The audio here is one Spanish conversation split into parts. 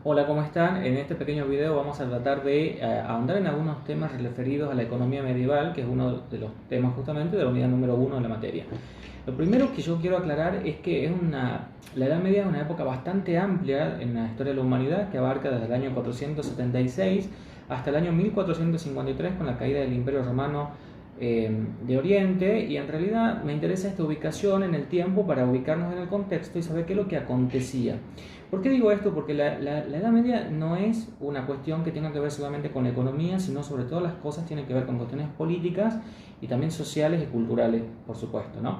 Hola, ¿cómo están? En este pequeño video vamos a tratar de ahondar en algunos temas referidos a la economía medieval, que es uno de los temas justamente de la unidad número uno de la materia. Lo primero que yo quiero aclarar es que la Edad Media es una época bastante amplia en la historia de la humanidad, que abarca desde el año 476 hasta el año 1453 con la caída del Imperio Romano de Oriente, y en realidad me interesa esta ubicación en el tiempo para ubicarnos en el contexto y saber qué es lo que acontecía. ¿Por qué digo esto? Porque la Edad Media no es una cuestión que tenga que ver solamente con la economía, sino sobre todo las cosas tienen que ver con cuestiones políticas y también sociales y culturales, por supuesto, ¿no?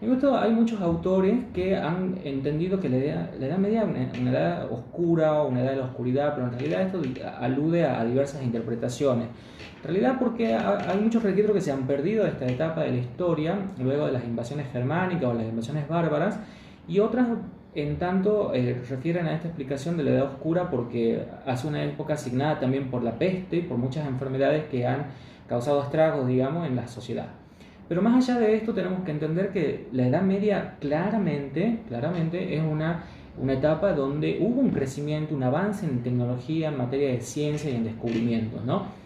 En esto hay muchos autores que han entendido que la edad Media es una edad oscura o una edad de la oscuridad, pero en realidad esto alude a diversas interpretaciones. En realidad porque hay muchos registros que se han perdido de esta etapa de la historia, luego de las invasiones germánicas o las invasiones bárbaras, y otras en tanto refieren a esta explicación de la edad oscura porque hace una época asignada también por la peste y por muchas enfermedades que han causado estragos, digamos, en la sociedad. Pero más allá de esto tenemos que entender que la Edad Media claramente es una etapa donde hubo un crecimiento, un avance en tecnología, en materia de ciencia y en descubrimientos, ¿no?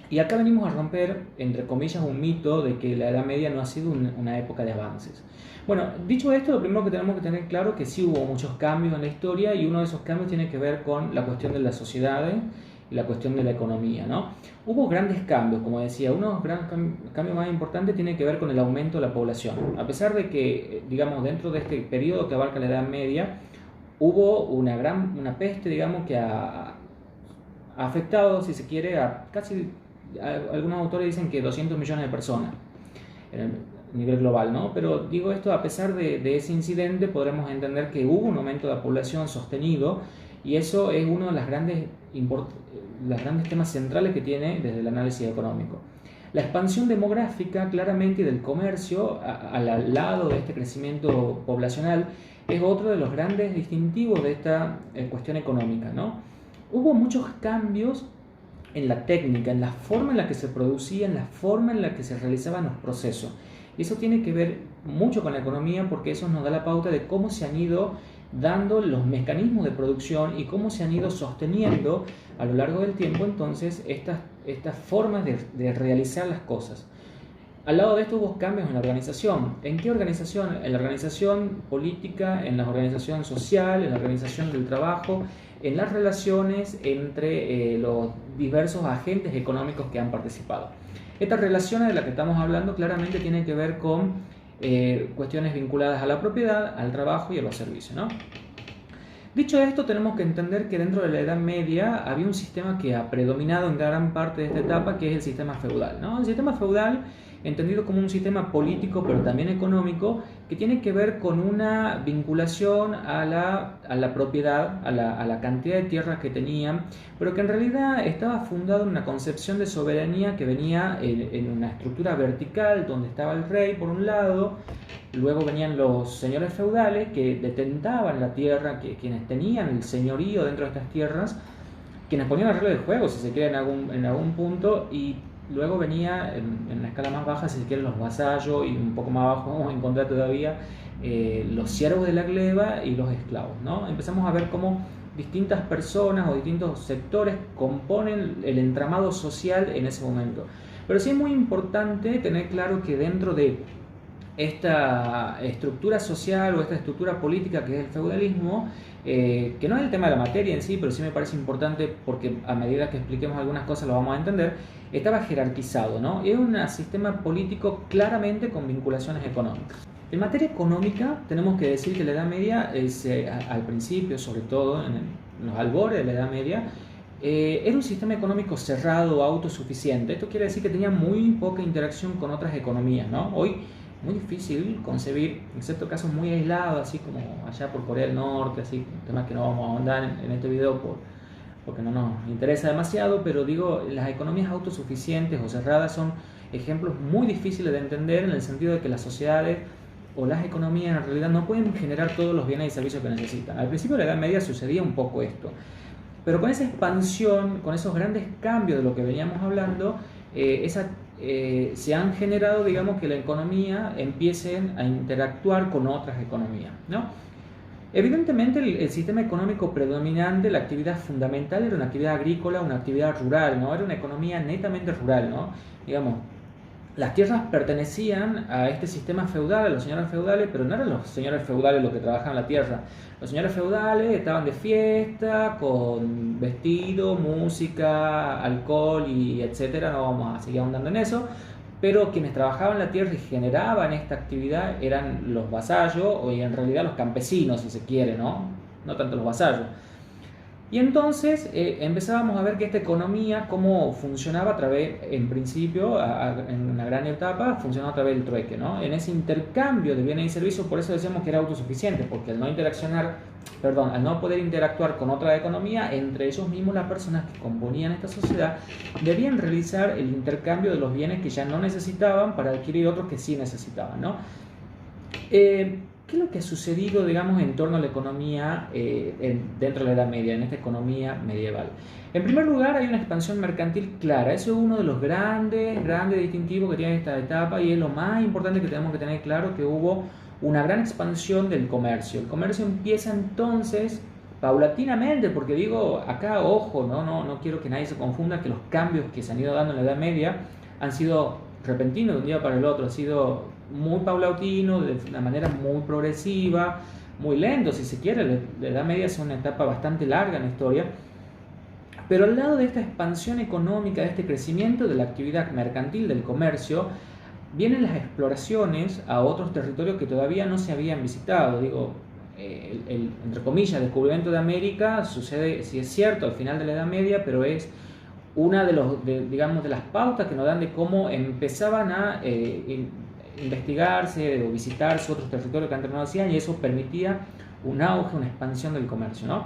Y acá venimos a romper, entre comillas, un mito de que la Edad Media no ha sido una época de avances. Bueno, dicho esto, lo primero que tenemos que tener claro es que sí hubo muchos cambios en la historia, y uno de esos cambios tiene que ver con la cuestión de las sociedades y la cuestión de la economía, ¿no? Hubo grandes cambios, como decía, uno de los grandes cambios más importantes tiene que ver con el aumento de la población. A pesar de que, digamos, dentro de este periodo que abarca la Edad Media, hubo una peste, digamos, que ha afectado, si se quiere, a casi, algunos autores dicen que 200 millones de personas a nivel global, ¿no? Pero digo esto, a pesar de ese incidente, podremos entender que hubo un aumento de la población sostenido, y eso es uno de los grandes temas centrales que tiene desde el análisis económico. La expansión demográfica, claramente, y del comercio al lado de este crecimiento poblacional es otro de los grandes distintivos de esta cuestión económica, ¿no? Hubo muchos cambios en la técnica, en la forma en la que se producía, en la forma en la que se realizaban los procesos. Y eso tiene que ver mucho con la economía, porque eso nos da la pauta de cómo se han ido dando los mecanismos de producción y cómo se han ido sosteniendo a lo largo del tiempo entonces estas formas de realizar las cosas. Al lado de esto hubo cambios en la organización. ¿En qué organización? En la organización política, en la organización social, en la organización del trabajo, en las relaciones entre los diversos agentes económicos que han participado. Estas relaciones de las que estamos hablando claramente tienen que ver con cuestiones vinculadas a la propiedad, al trabajo y a los servicios, ¿no? Dicho esto, tenemos que entender que dentro de la Edad Media había un sistema que ha predominado en gran parte de esta etapa, que es el sistema feudal, ¿no? El sistema feudal, entendido como un sistema político pero también económico, que tiene que ver con una vinculación a la propiedad, a la cantidad de tierras que tenían, pero que en realidad estaba fundado en una concepción de soberanía que venía en una estructura vertical, donde estaba el rey por un lado, luego venían los señores feudales que detentaban la tierra, quienes tenían el señorío dentro de estas tierras, quienes ponían el regla del juego, si se quiere, en algún punto, y luego venía en la escala más baja, si se quiere, los vasallos, y un poco más abajo vamos a encontrar todavía los siervos de la gleba y los esclavos, ¿no? Empezamos a ver cómo distintas personas o distintos sectores componen el entramado social en ese momento. Pero sí es muy importante tener claro que dentro de esta estructura social o esta estructura política que es el feudalismo, que no es el tema de la materia en sí, pero sí me parece importante porque a medida que expliquemos algunas cosas lo vamos a entender, estaba jerarquizado, ¿no? Es un sistema político claramente con vinculaciones económicas. En materia económica tenemos que decir que la Edad Media, al principio, sobre todo en los albores de la Edad Media, era un sistema económico cerrado, autosuficiente. Esto quiere decir que tenía muy poca interacción con otras economías, ¿no? Hoy muy difícil concebir, excepto casos muy aislados, así como allá por Corea del Norte, así, temas que no vamos a ahondar en este video porque no nos interesa demasiado, pero digo, las economías autosuficientes o cerradas son ejemplos muy difíciles de entender, en el sentido de que las sociedades o las economías en realidad no pueden generar todos los bienes y servicios que necesitan. Al principio de la Edad Media sucedía un poco esto, pero con esa expansión, con esos grandes cambios de lo que veníamos hablando, se han generado, digamos, que la economía empiece a interactuar con otras economías, ¿no? Evidentemente el sistema económico predominante, la actividad fundamental era una actividad agrícola, una actividad rural, ¿no? Era una economía netamente rural, ¿no? Digamos, las tierras pertenecían a este sistema feudal, a los señores feudales, pero no eran los señores feudales los que trabajaban la tierra. Los señores feudales estaban de fiesta, con vestido, música, alcohol y etcétera. No vamos a seguir ahondando en eso. Pero quienes trabajaban la tierra y generaban esta actividad eran los vasallos, o en realidad los campesinos, si se quiere, ¿no? No tanto los vasallos. Y entonces empezábamos a ver que esta economía, cómo funcionaba a través, en principio, en una gran etapa, funcionaba a través del trueque, ¿no? En ese intercambio de bienes y servicios, por eso decíamos que era autosuficiente, porque al no poder interactuar con otra economía, entre ellos mismos las personas que componían esta sociedad debían realizar el intercambio de los bienes que ya no necesitaban para adquirir otros que sí necesitaban, ¿no? ¿Qué es lo que ha sucedido, digamos, en torno a la economía dentro de la Edad Media, en esta economía medieval? En primer lugar, hay una expansión mercantil clara. Eso es uno de los grandes distintivos que tiene esta etapa, y es lo más importante que tenemos que tener claro, que hubo una gran expansión del comercio. El comercio empieza entonces paulatinamente, porque digo, acá, ojo, no quiero que nadie se confunda que los cambios que se han ido dando en la Edad Media han sido repentinos de un día para el otro, ha sido muy paulatino, de una manera muy progresiva, muy lento si se quiere. La Edad Media es una etapa bastante larga en la historia, pero al lado de esta expansión económica, de este crecimiento de la actividad mercantil, del comercio, vienen las exploraciones a otros territorios que todavía no se habían visitado. Digo, entre comillas, descubrimiento de América sucede, si es cierto, al final de la Edad Media, pero es una de las pautas que nos dan de cómo empezaban a investigarse o visitarse otros territorios que antes no hacían, y eso permitía un auge, una expansión del comercio, ¿no?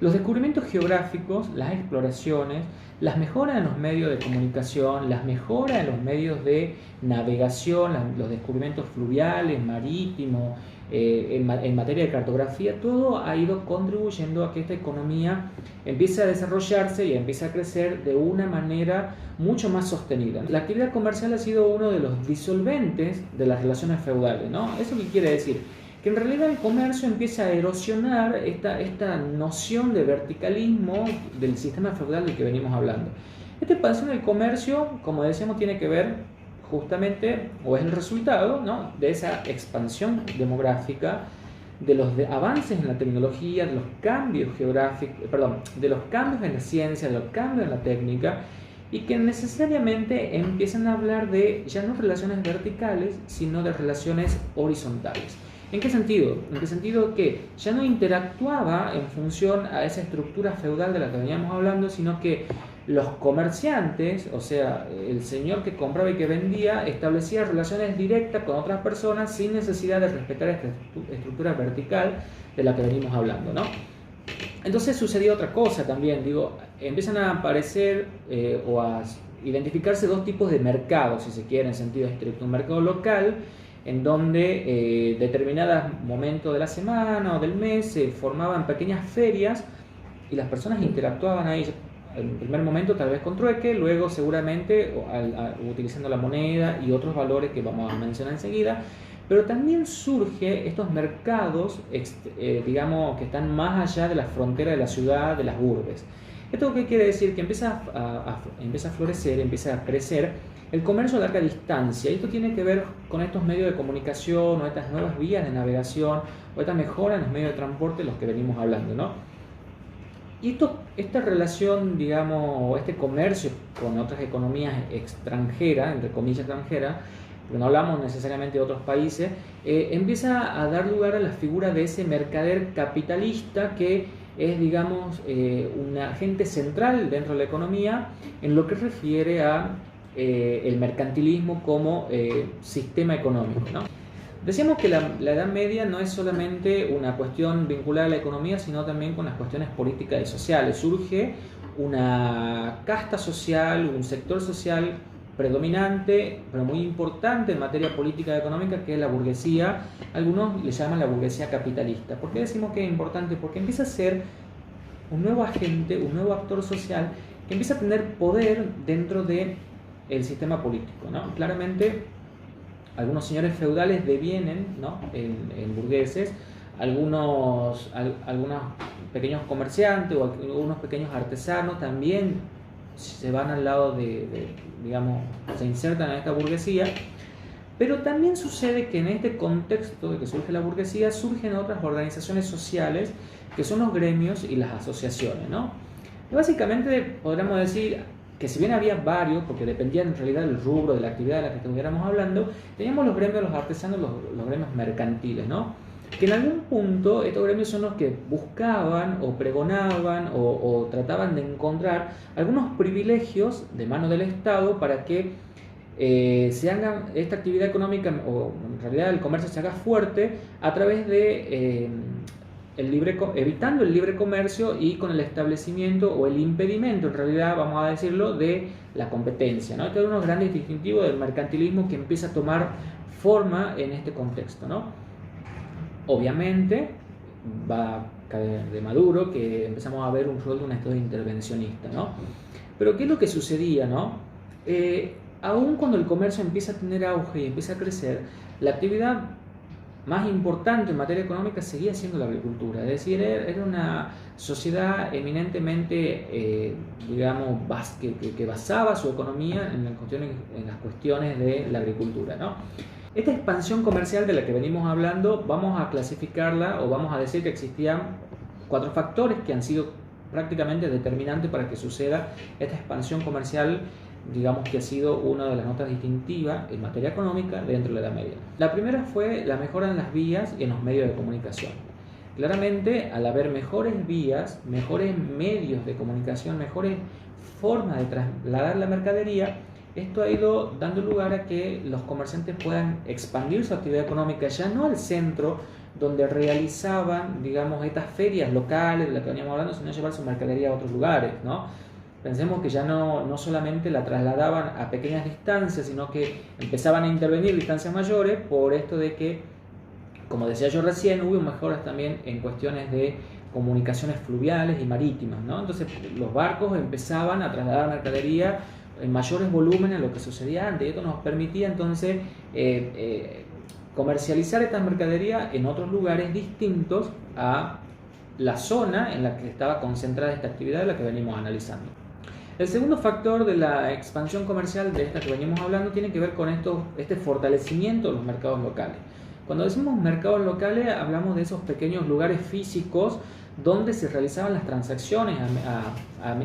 Los descubrimientos geográficos, las exploraciones, las mejoras en los medios de comunicación, las mejoras en los medios de navegación, los descubrimientos fluviales, marítimos, en materia de cartografía, todo ha ido contribuyendo a que esta economía empiece a desarrollarse y empiece a crecer de una manera mucho más sostenida. La actividad comercial ha sido uno de los disolventes de las relaciones feudales, ¿no? ¿Eso qué quiere decir? Que en realidad el comercio empieza a erosionar esta noción de verticalismo del sistema feudal del que venimos hablando. Esta expansión del comercio, como decíamos, tiene que ver justamente, o es el resultado, ¿no?, de esa expansión demográfica, de los avances en la tecnología, de los cambios geográficos, de los cambios en la ciencia, de los cambios en la técnica, y que necesariamente empiezan a hablar de ya no relaciones verticales, sino de relaciones horizontales. ¿En qué sentido? En qué sentido que ya no interactuaba en función a esa estructura feudal de la que veníamos hablando, sino que los comerciantes, o sea, el señor que compraba y que vendía, establecía relaciones directas con otras personas sin necesidad de respetar esta estructura vertical de la que venimos hablando, ¿no? Entonces sucedió otra cosa también, digo, empiezan a aparecer o a identificarse dos tipos de mercados, si se quiere, en sentido estricto. Un mercado local, en donde determinados momentos de la semana o del mes se formaban pequeñas ferias y las personas interactuaban ahí. En el primer momento tal vez con trueque, luego seguramente utilizando la moneda y otros valores que vamos a mencionar enseguida. Pero también surge estos mercados, digamos, que están más allá de la frontera de la ciudad, de las urbes. ¿Esto qué quiere decir? Que empieza a florecer, empieza a crecer el comercio a larga distancia. Y esto tiene que ver con estos medios de comunicación, o estas nuevas vías de navegación, o esta mejora en los medios de transporte de los que venimos hablando, ¿no? Y esta relación, digamos, o este comercio con otras economías extranjeras, entre comillas extranjeras, porque no hablamos necesariamente de otros países, empieza a dar lugar a la figura de ese mercader capitalista que es, digamos, un agente central dentro de la economía en lo que refiere a el mercantilismo como sistema económico, ¿no? Decíamos que la Edad Media no es solamente una cuestión vinculada a la economía, sino también con las cuestiones políticas y sociales. Surge una casta social, un sector social predominante, pero muy importante en materia política y económica, que es la burguesía. Algunos le llaman la burguesía capitalista. ¿Por qué decimos que es importante? Porque empieza a ser un nuevo agente, un nuevo actor social que empieza a tener poder dentro del sistema político, ¿no? Claramente, algunos señores feudales devienen, ¿no?, en burgueses. algunos pequeños comerciantes o algunos pequeños artesanos también se van al lado digamos, se insertan en esta burguesía. Pero también sucede que en este contexto de que surge la burguesía, surgen otras organizaciones sociales que son los gremios y las asociaciones, ¿no? Y básicamente podríamos decir que si bien había varios, porque dependía en realidad del rubro de la actividad de la que estuviéramos hablando, teníamos los gremios, los artesanos, los gremios mercantiles, ¿no? Que en algún punto estos gremios son los que buscaban o pregonaban o trataban de encontrar algunos privilegios de mano del Estado para que se haga esta actividad económica, o en realidad el comercio se haga fuerte a través de evitando el libre comercio y con el establecimiento o el impedimento, en realidad vamos a decirlo, de la competencia, ¿no? Este es uno de los grandes distintivos del mercantilismo que empieza a tomar forma en este contexto, ¿no? Obviamente va a caer de maduro que empezamos a ver un rol de un Estado intervencionista, ¿no? Pero ¿qué es lo que sucedía, no? Aún cuando el comercio empieza a tener auge y empieza a crecer, la actividad más importante en materia económica seguía siendo la agricultura. Es decir, era una sociedad eminentemente, digamos, que basaba su economía en las cuestiones de la agricultura, ¿no? Esta expansión comercial de la que venimos hablando, vamos a clasificarla o vamos a decir que existían 4 factores que han sido prácticamente determinantes para que suceda esta expansión comercial, digamos que ha sido una de las notas distintivas en materia económica dentro de la Edad Media. La primera fue la mejora en las vías y en los medios de comunicación. Claramente, al haber mejores vías, mejores medios de comunicación, mejores formas de trasladar la mercadería, esto ha ido dando lugar a que los comerciantes puedan expandir su actividad económica ya no al centro donde realizaban, digamos, estas ferias locales de las que veníamos hablando, sino llevar su mercadería a otros lugares, ¿no? Pensemos que ya no solamente la trasladaban a pequeñas distancias, sino que empezaban a intervenir distancias mayores por esto de que, como decía yo recién, hubo mejoras también en cuestiones de comunicaciones fluviales y marítimas, ¿no? Entonces los barcos empezaban a trasladar mercadería en mayores volúmenes a lo que sucedía antes, y esto nos permitía entonces comercializar esta mercadería en otros lugares distintos a la zona en la que estaba concentrada esta actividad de la que venimos analizando. El segundo factor de la expansión comercial de esta que venimos hablando tiene que ver con este fortalecimiento de los mercados locales. Cuando decimos mercados locales hablamos de esos pequeños lugares físicos donde se realizaban las transacciones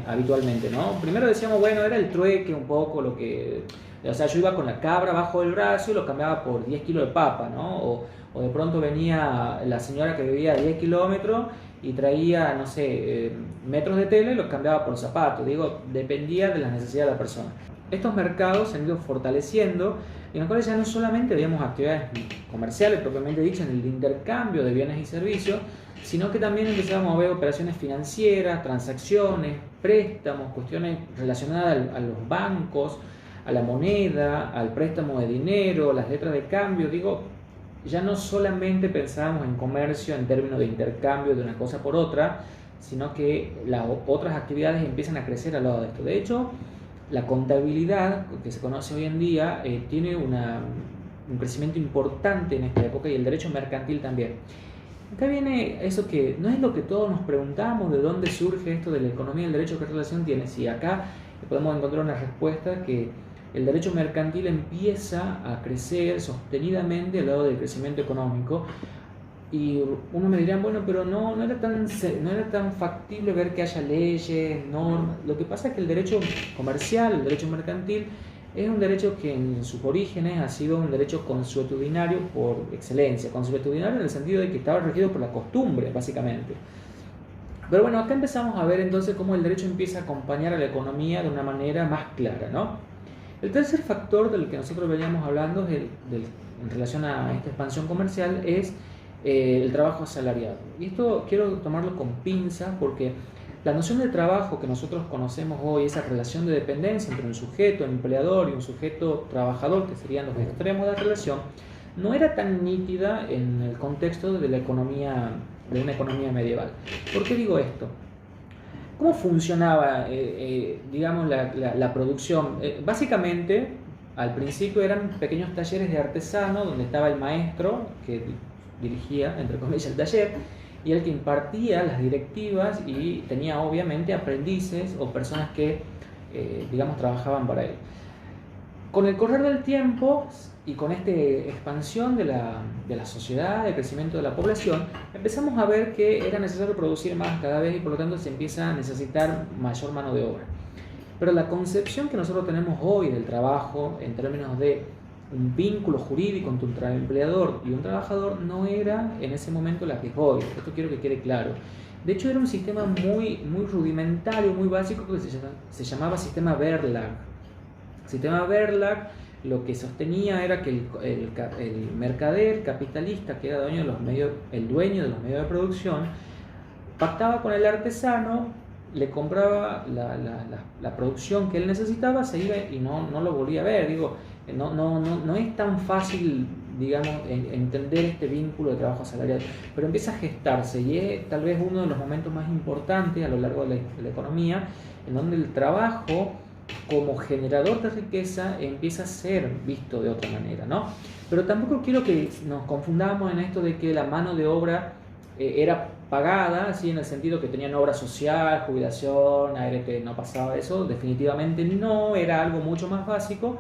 habitualmente, ¿no? Primero decíamos, bueno, era el trueque un poco lo que... O sea, yo iba con la cabra bajo el brazo y lo cambiaba por 10 kilos de papa, ¿no? O de pronto venía la señora que vivía a 10 kilómetros y traía, no sé, metros de tela y los cambiaba por zapatos. Digo, dependía de la necesidad de la persona. Estos mercados se han ido fortaleciendo, en los cuales ya no solamente veíamos actividades comerciales propiamente dichas en el intercambio de bienes y servicios, sino que también empezábamos a ver operaciones financieras, transacciones, préstamos, cuestiones relacionadas a los bancos, a la moneda, al préstamo de dinero, las letras de cambio. Digo, ya no solamente pensábamos en comercio en términos de intercambio de una cosa por otra, sino que las otras actividades empiezan a crecer al lado de esto. De hecho, la contabilidad, que se conoce hoy en día, tiene un crecimiento importante en esta época, y el derecho mercantil también. Acá viene eso que no es lo que todos nos preguntamos, de dónde surge esto de la economía y el derecho, qué relación tiene. Si acá podemos encontrar una respuesta que el derecho mercantil empieza a crecer sostenidamente al lado del crecimiento económico, y uno me dirá, bueno, pero no era tan factible ver que haya leyes, normas. Lo que pasa es que el derecho comercial, el derecho mercantil, es un derecho que en sus orígenes ha sido un derecho consuetudinario por excelencia. Consuetudinario en el sentido de que estaba regido por la costumbre, básicamente. Pero bueno, acá empezamos a ver entonces cómo el derecho empieza a acompañar a la economía de una manera más clara, ¿no? El tercer factor del que nosotros veníamos hablando en relación a esta expansión comercial es el trabajo asalariado. Y esto quiero tomarlo con pinzas, porque la noción de trabajo que nosotros conocemos hoy, esa relación de dependencia entre un sujeto empleador y un sujeto trabajador, que serían los extremos de la relación, no era tan nítida en el contexto de una economía medieval. ¿Por qué digo esto? ¿Cómo funcionaba, digamos, la producción? Básicamente, al principio eran pequeños talleres de artesano donde estaba el maestro, que dirigía, entre comillas, el taller, y el que impartía las directivas y tenía obviamente aprendices o personas que, digamos, trabajaban para él. Con el correr del tiempo y con esta expansión de la sociedad, el crecimiento de la población, empezamos a ver que era necesario producir más cada vez y por lo tanto se empieza a necesitar mayor mano de obra. Pero la concepción que nosotros tenemos hoy del trabajo en términos de un vínculo jurídico entre un empleador y un trabajador no era en ese momento la que es hoy. Esto quiero que quede claro. De hecho era un sistema muy rudimentario, muy básico que se llamaba sistema Verlag. El sistema Verlag lo que sostenía era que el mercader capitalista, que era el dueño de los medios de producción, pactaba con el artesano, le compraba la producción que él necesitaba, se iba y no lo volvía a ver. Digo, no es tan fácil, digamos, entender este vínculo de trabajo asalariado, pero empieza a gestarse y es tal vez uno de los momentos más importantes a lo largo de la economía, en donde el trabajo como generador de riqueza empieza a ser visto de otra manera, ¿no? Pero tampoco quiero que nos confundamos en esto de que la mano de obra era pagada, así en el sentido que tenían obra social, jubilación, ART, no pasaba eso, definitivamente no, era algo mucho más básico,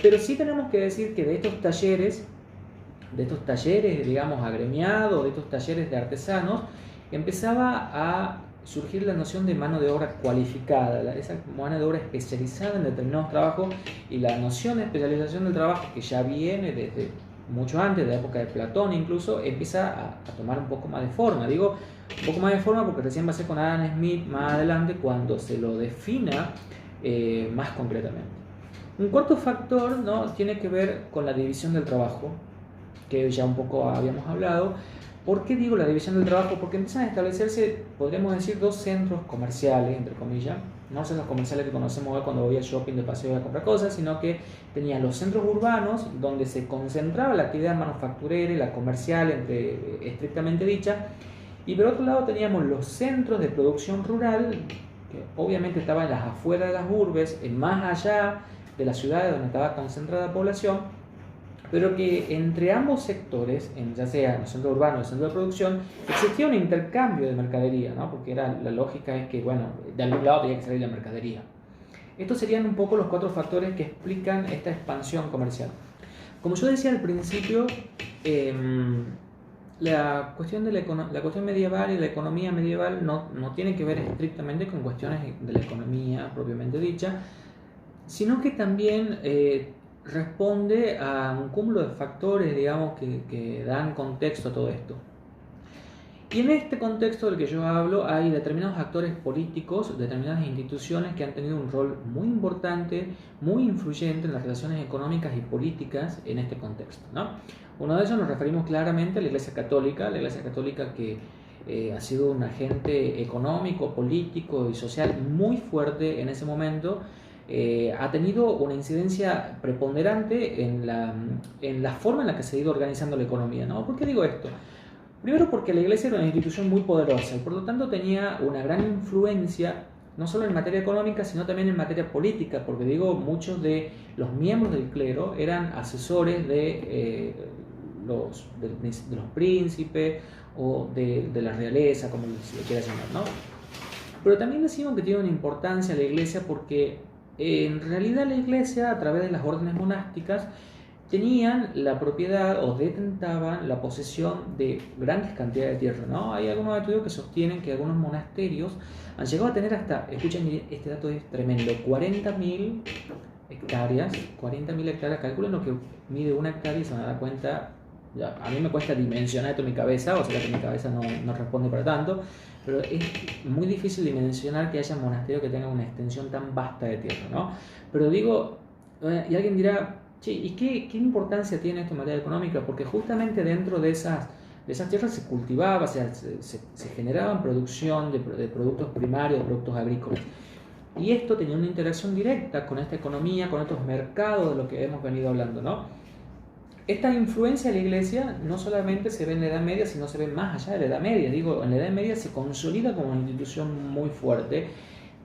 pero sí tenemos que decir que de estos talleres, digamos, agremiados, de estos talleres de artesanos, empezaba a surgir la noción de mano de obra cualificada, esa mano de obra especializada en determinados trabajos, y la noción de especialización del trabajo, que ya viene desde mucho antes, de la época de Platón incluso, empieza a tomar un poco más de forma. Digo un poco más de forma porque recién va a ser con Adam Smith más adelante cuando se lo defina más concretamente. Un cuarto factor, ¿no?, tiene que ver con la división del trabajo, que ya un poco habíamos hablado. ¿Por qué digo la división del trabajo? Porque empiezan a establecerse, podríamos decir, dos centros comerciales, entre comillas, no centros comerciales que conocemos hoy cuando voy al shopping de paseo a comprar cosas, sino que tenía los centros urbanos donde se concentraba la actividad manufacturera y la comercial, estrictamente dicha, y por otro lado teníamos los centros de producción rural, que obviamente estaban en las afueras de las urbes, más allá de las ciudades donde estaba concentrada la población, pero que entre ambos sectores, ya sea en el centro urbano o el centro de producción, existía un intercambio de mercadería, ¿no? Porque la lógica es que, bueno, de algún lado tenía que salir la mercadería. Estos serían un poco los cuatro factores que explican esta expansión comercial. Como yo decía al principio, la cuestión medieval y la economía medieval no tiene que ver estrictamente con cuestiones de la economía propiamente dicha, sino que también responde a un cúmulo de factores, digamos, que dan contexto a todo esto. Y en este contexto del que yo hablo hay determinados actores políticos, determinadas instituciones que han tenido un rol muy importante, muy influyente en las relaciones económicas y políticas en este contexto, ¿no? Uno de ellos nos referimos claramente a la Iglesia Católica que ha sido un agente económico, político y social muy fuerte en ese momento. Ha tenido una incidencia preponderante en la forma en la que se ha ido organizando la economía, ¿no? ¿Por qué digo esto? Primero porque la Iglesia era una institución muy poderosa y por lo tanto tenía una gran influencia no solo en materia económica sino también en materia política, porque digo, muchos de los miembros del clero eran asesores de los príncipes o de la realeza, como se le quiera llamar, ¿no? Pero también decimos que tiene una importancia la Iglesia porque en realidad la Iglesia, a través de las órdenes monásticas, tenían la propiedad o detentaban la posesión de grandes cantidades de tierra, ¿no? Hay algunos estudios que sostienen que algunos monasterios han llegado a tener hasta, escuchen, este dato es tremendo, 40.000 hectáreas, calculen lo que mide una hectárea y se van a dar cuenta. Ya, a mí me cuesta dimensionar esto en mi cabeza, o sea que mi cabeza no responde para tanto, pero es muy difícil dimensionar que haya monasterios que tengan una extensión tan vasta de tierra, ¿no? Pero digo, y alguien dirá, che, ¿y qué importancia tiene esto en materia económica? Porque justamente dentro de esas tierras se cultivaba, se generaban producción de productos primarios, de productos agrícolas. Y esto tenía una interacción directa con esta economía, con estos mercados de lo que hemos venido hablando, ¿no? Esta influencia de la Iglesia no solamente se ve en la Edad Media, sino se ve más allá de la Edad Media. Digo, en la Edad Media se consolida como una institución muy fuerte.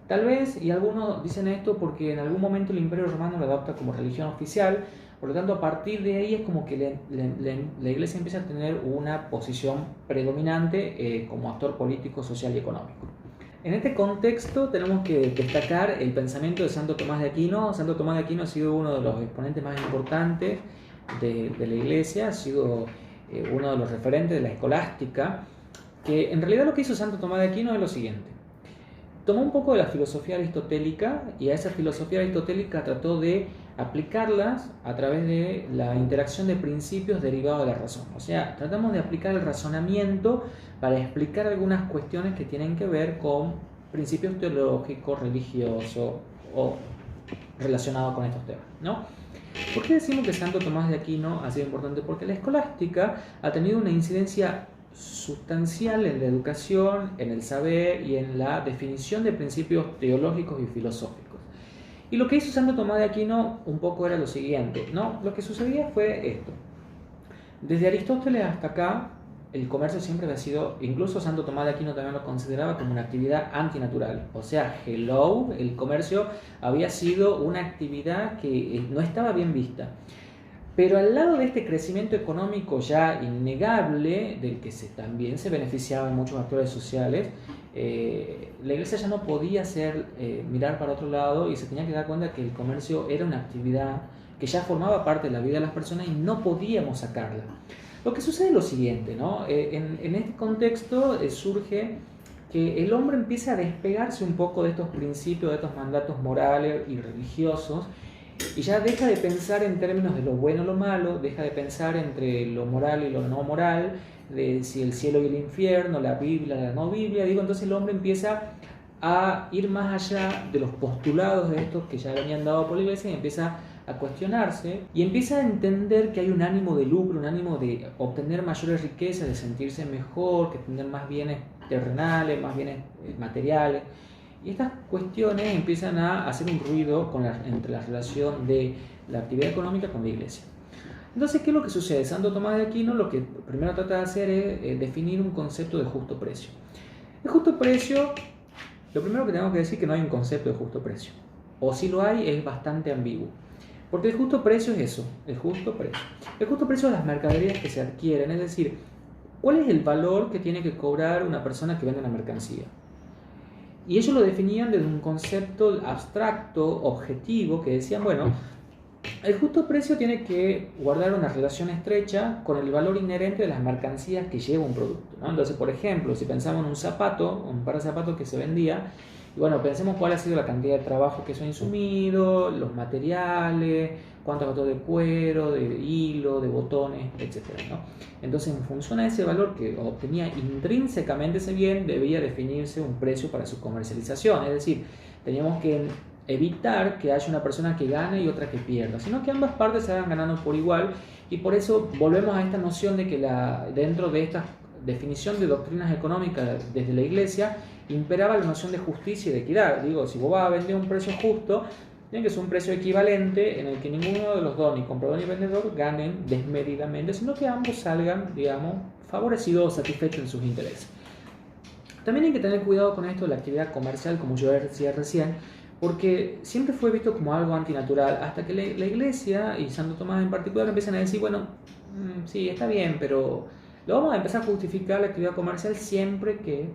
Tal vez, y algunos dicen esto porque en algún momento el Imperio Romano lo adopta como religión oficial, Por lo tanto, a partir de ahí es como que la Iglesia empieza a tener una posición predominante como actor político, social y económico. En este contexto tenemos que destacar el pensamiento de Santo Tomás de Aquino. Santo Tomás de Aquino ha sido uno de los exponentes más importantes de la Iglesia, ha sido uno de los referentes de la escolástica, que en realidad lo que hizo Santo Tomás de Aquino es lo siguiente. Tomó un poco de la filosofía aristotélica y a esa filosofía aristotélica trató de aplicarlas a través de la interacción de principios derivados de la razón. O sea, tratamos de aplicar el razonamiento para explicar algunas cuestiones que tienen que ver con principios teológicos, religiosos o relacionados con estos temas, ¿no? ¿Por qué decimos que Santo Tomás de Aquino ha sido importante? Porque la escolástica ha tenido una incidencia sustancial en la educación, en el saber y en la definición de principios teológicos y filosóficos. Y lo que hizo Santo Tomás de Aquino un poco era lo siguiente, ¿no? Lo que sucedía fue esto. Desde Aristóteles hasta acá, el comercio siempre había sido, incluso Santo Tomás de Aquino también lo consideraba como una actividad antinatural. O sea, el comercio había sido una actividad que no estaba bien vista. Pero al lado de este crecimiento económico ya innegable, del que también se beneficiaban muchos actores sociales, la Iglesia ya no podía mirar para otro lado y se tenía que dar cuenta que el comercio era una actividad que ya formaba parte de la vida de las personas y no podíamos sacarla. Lo que sucede es lo siguiente, ¿no? En este contexto surge que el hombre empieza a despegarse un poco de estos principios, de estos mandatos morales y religiosos, y ya deja de pensar en términos de lo bueno o lo malo, deja de pensar entre lo moral y lo no moral, de si el cielo y el infierno, la Biblia, la no Biblia. Entonces el hombre empieza a ir más allá de los postulados de estos que ya venían dados por la Iglesia y empieza a cuestionarse y empieza a entender que hay un ánimo de lucro, un ánimo de obtener mayores riquezas, de sentirse mejor, que tener más bienes terrenales, más bienes materiales. Y estas cuestiones empiezan a hacer un ruido entre la relación de la actividad económica con la Iglesia. Entonces, ¿qué es lo que sucede? Santo Tomás de Aquino lo que primero trata de hacer es definir un concepto de justo precio. El justo precio, lo primero que tenemos que decir es que no hay un concepto de justo precio. O si lo hay, es bastante ambiguo. Porque el justo precio es eso, el justo precio. El justo precio es las mercaderías que se adquieren, es decir, ¿cuál es el valor que tiene que cobrar una persona que vende una mercancía? Y ellos lo definían desde un concepto abstracto, objetivo, que decían, bueno, el justo precio tiene que guardar una relación estrecha con el valor inherente de las mercancías que lleva un producto, ¿no? Entonces, por ejemplo, si pensamos en un par de zapatos que se vendía, y bueno, pensemos cuál ha sido la cantidad de trabajo que se ha insumido, los materiales, cuántos gatos de cuero, de hilo, de botones, etc., ¿no? Entonces, en función a ese valor que obtenía intrínsecamente ese bien, debía definirse un precio para su comercialización. Es decir, teníamos que evitar que haya una persona que gane y otra que pierda, sino que ambas partes se hagan ganando por igual. Y por eso volvemos a esta noción de que dentro de esta definición de doctrinas económicas desde la Iglesia imperaba la noción de justicia y de equidad. Digo, si vos vas a vender un precio justo, tiene que ser un precio equivalente en el que ninguno de los dos, ni comprador ni vendedor, ganen desmedidamente, sino que ambos salgan, digamos, favorecidos o satisfechos en sus intereses. También hay que tener cuidado con esto de la actividad comercial, como yo decía recién, porque siempre fue visto como algo antinatural, hasta que la Iglesia y Santo Tomás en particular empiezan a decir, bueno, sí, está bien, pero lo vamos a empezar a justificar la actividad comercial siempre que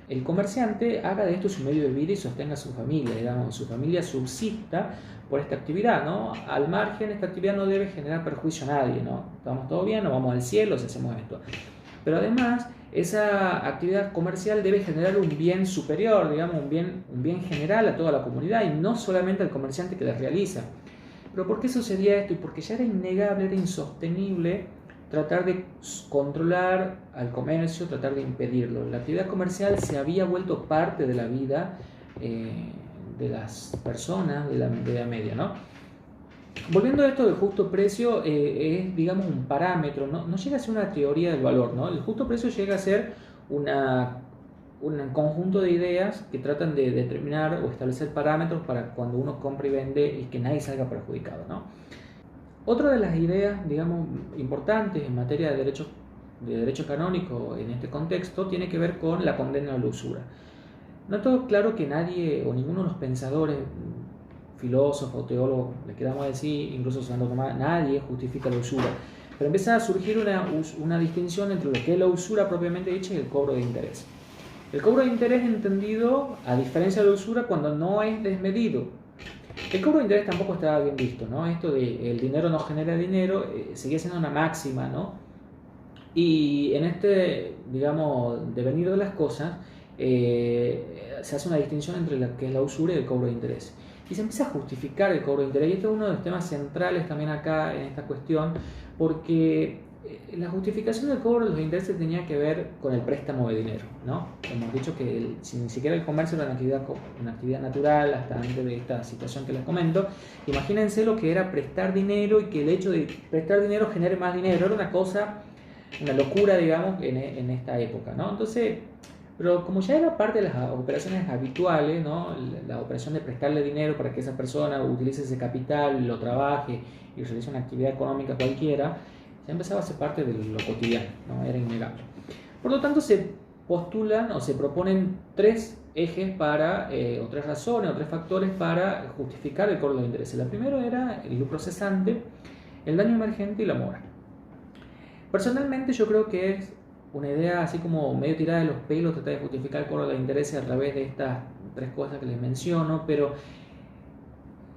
el comerciante haga de esto su medio de vida y sostenga a su familia, digamos, su familia subsista por esta actividad, ¿no? Al margen, esta actividad no debe generar perjuicio a nadie, ¿no? Estamos todo bien, nos vamos al cielo si hacemos esto. Pero además, esa actividad comercial debe generar un bien superior, digamos, un bien general a toda la comunidad y no solamente al comerciante que la realiza. ¿Pero por qué sucedía esto? Y porque ya era innegable, era insostenible tratar de controlar al comercio, tratar de impedirlo. La actividad comercial se había vuelto parte de la vida de las personas de la Edad Media, ¿no? Volviendo a esto del justo precio, es, digamos, un parámetro, no llega a ser una teoría del valor, ¿no? El justo precio llega a ser un conjunto de ideas que tratan de determinar o establecer parámetros para cuando uno compra y vende y que nadie salga perjudicado, ¿no? Otra de las ideas, digamos, importantes en materia de derecho canónico en este contexto tiene que ver con la condena a la usura. No todo claro que nadie o ninguno de los pensadores filósofo, teólogo, le queramos decir, incluso Santo Tomás, nadie justifica la usura. Pero empieza a surgir una distinción entre lo que es la usura propiamente dicha y el cobro de interés. El cobro de interés entendido, a diferencia de la usura, cuando no es desmedido. El cobro de interés tampoco estaba bien visto, ¿no? Esto de el dinero no genera dinero, seguía siendo una máxima, ¿no? Y en este, digamos, devenir de las cosas, se hace una distinción entre lo que es la usura y el cobro de interés. Y se empieza a justificar el cobro de interés. Y este es uno de los temas centrales también acá en esta cuestión, porque la justificación del cobro de los intereses tenía que ver con el préstamo de dinero, ¿no? Hemos dicho que si ni siquiera el comercio era una actividad natural hasta antes de esta situación que les comento. Imagínense lo que era prestar dinero y que el hecho de prestar dinero genere más dinero. Era una cosa, una locura, digamos, en esta época, ¿no? Entonces, pero como ya era parte de las operaciones habituales, ¿no? La operación de prestarle dinero para que esa persona utilice ese capital, lo trabaje y realice una actividad económica cualquiera, ya empezaba a ser parte de lo cotidiano, ¿no? Era innegable. Por lo tanto, se postulan o se proponen tres ejes para, o tres razones, o tres factores para justificar el cobro de intereses. La primera era el lucro cesante, el daño emergente y la mora. Personalmente yo creo que es una idea así como medio tirada de los pelos tratar de justificar el cobro de intereses a través de estas tres cosas que les menciono, pero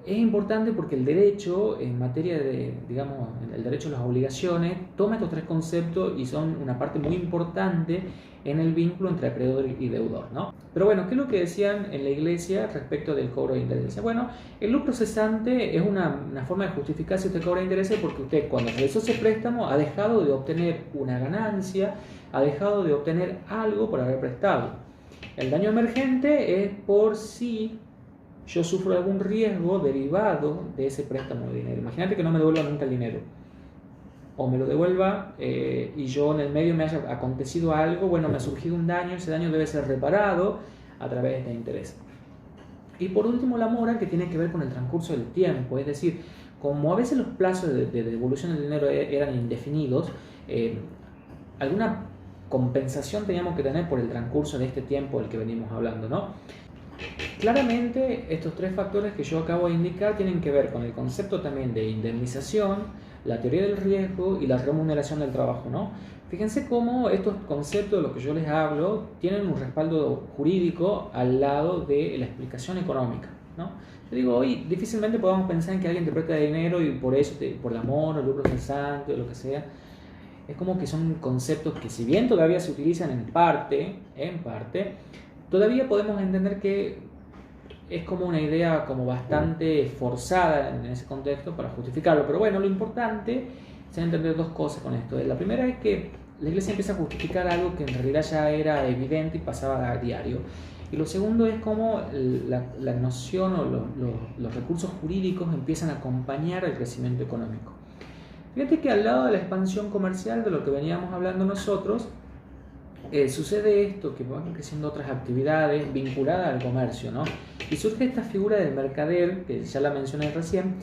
es importante porque el derecho, en materia de, digamos, el derecho a las obligaciones, toma estos tres conceptos y son una parte muy importante en el vínculo entre acreedor y deudor, ¿no? Pero bueno, ¿qué es lo que decían en la Iglesia respecto del cobro de intereses? Bueno, el lucro cesante es una forma de justificar si usted cobra intereses porque usted cuando realizó ese préstamo ha dejado de obtener una ganancia, ha dejado de obtener algo por haber prestado. El daño emergente es por si yo sufro algún riesgo derivado de ese préstamo de dinero. Imagínate que no me devuelva nunca el dinero, o me lo devuelva y yo en el medio me haya acontecido algo, bueno, me ha surgido un daño, ese daño debe ser reparado a través de este interés. Y por último, la mora, que tiene que ver con el transcurso del tiempo, es decir, como a veces los plazos de devolución del dinero eran indefinidos, alguna compensación teníamos que tener por el transcurso de este tiempo del que venimos hablando, ¿no? Claramente, estos tres factores que yo acabo de indicar tienen que ver con el concepto también de indemnización, la teoría del riesgo y la remuneración del trabajo, ¿no? Fíjense cómo estos conceptos de los que yo les hablo tienen un respaldo jurídico al lado de la explicación económica, ¿no? Yo digo, hoy difícilmente podamos pensar en que alguien te presta dinero y por eso, por el amor, el lucro cesante o lo que sea. Es como que son conceptos que si bien todavía se utilizan en parte, todavía podemos entender que es como una idea como bastante forzada en ese contexto para justificarlo. Pero bueno, lo importante es entender dos cosas con esto. La primera es que la Iglesia empieza a justificar algo que en realidad ya era evidente y pasaba a diario. Y lo segundo es cómo la noción o los recursos jurídicos empiezan a acompañar el crecimiento económico. Fíjate que al lado de la expansión comercial, de lo que veníamos hablando nosotros, sucede esto, que van creciendo otras actividades vinculadas al comercio, ¿no? Y surge esta figura del mercader, que ya la mencioné recién,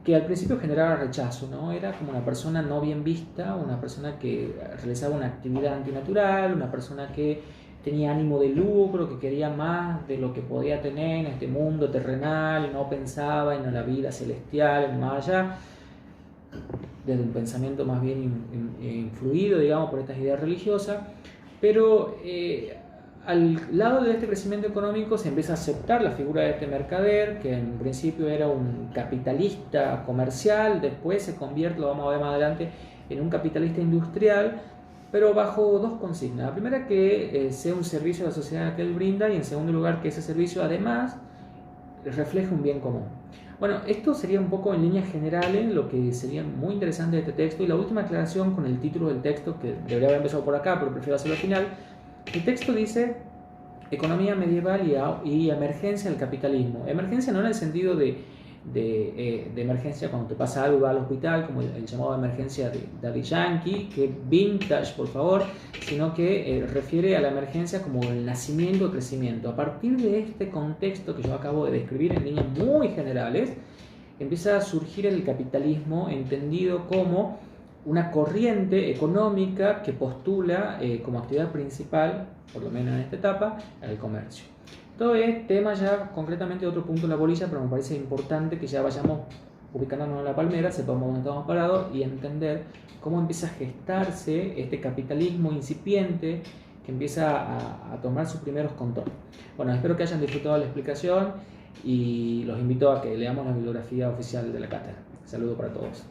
que al principio generaba rechazo, ¿no? Era como una persona no bien vista, una persona que realizaba una actividad antinatural, una persona que tenía ánimo de lucro, que quería más de lo que podía tener en este mundo terrenal, no pensaba en la vida celestial, en más allá, desde un pensamiento más bien influido, digamos, por estas ideas religiosas. Pero al lado de este crecimiento económico se empieza a aceptar la figura de este mercader, que en principio era un capitalista comercial, después se convierte, lo vamos a ver más adelante, en un capitalista industrial, pero bajo dos consignas. La primera, que sea un servicio a la sociedad que él brinda, y en segundo lugar, que ese servicio además refleje un bien común. Bueno, esto sería un poco en líneas generales lo que sería muy interesante de este texto. Y la última aclaración con el título del texto, que debería haber empezado por acá, pero prefiero hacerlo al final. El texto dice economía medieval y emergencia del capitalismo. Emergencia no en el sentido de emergencia cuando te pasa algo y vas al hospital, como el llamado emergencia de Daddy Yankee, que vintage, por favor, sino que refiere a la emergencia como el nacimiento o crecimiento. A partir de este contexto que yo acabo de describir en líneas muy generales, empieza a surgir el capitalismo entendido como una corriente económica que postula como actividad principal, por lo menos en esta etapa, el comercio. Todo es tema ya concretamente de otro punto de la bolilla, pero me parece importante que ya vayamos ubicándonos en la palmera, sepamos dónde estamos parados y entender cómo empieza a gestarse este capitalismo incipiente que empieza a tomar sus primeros contornos. Bueno, espero que hayan disfrutado la explicación y los invito a que leamos la bibliografía oficial de la cátedra. Saludos para todos.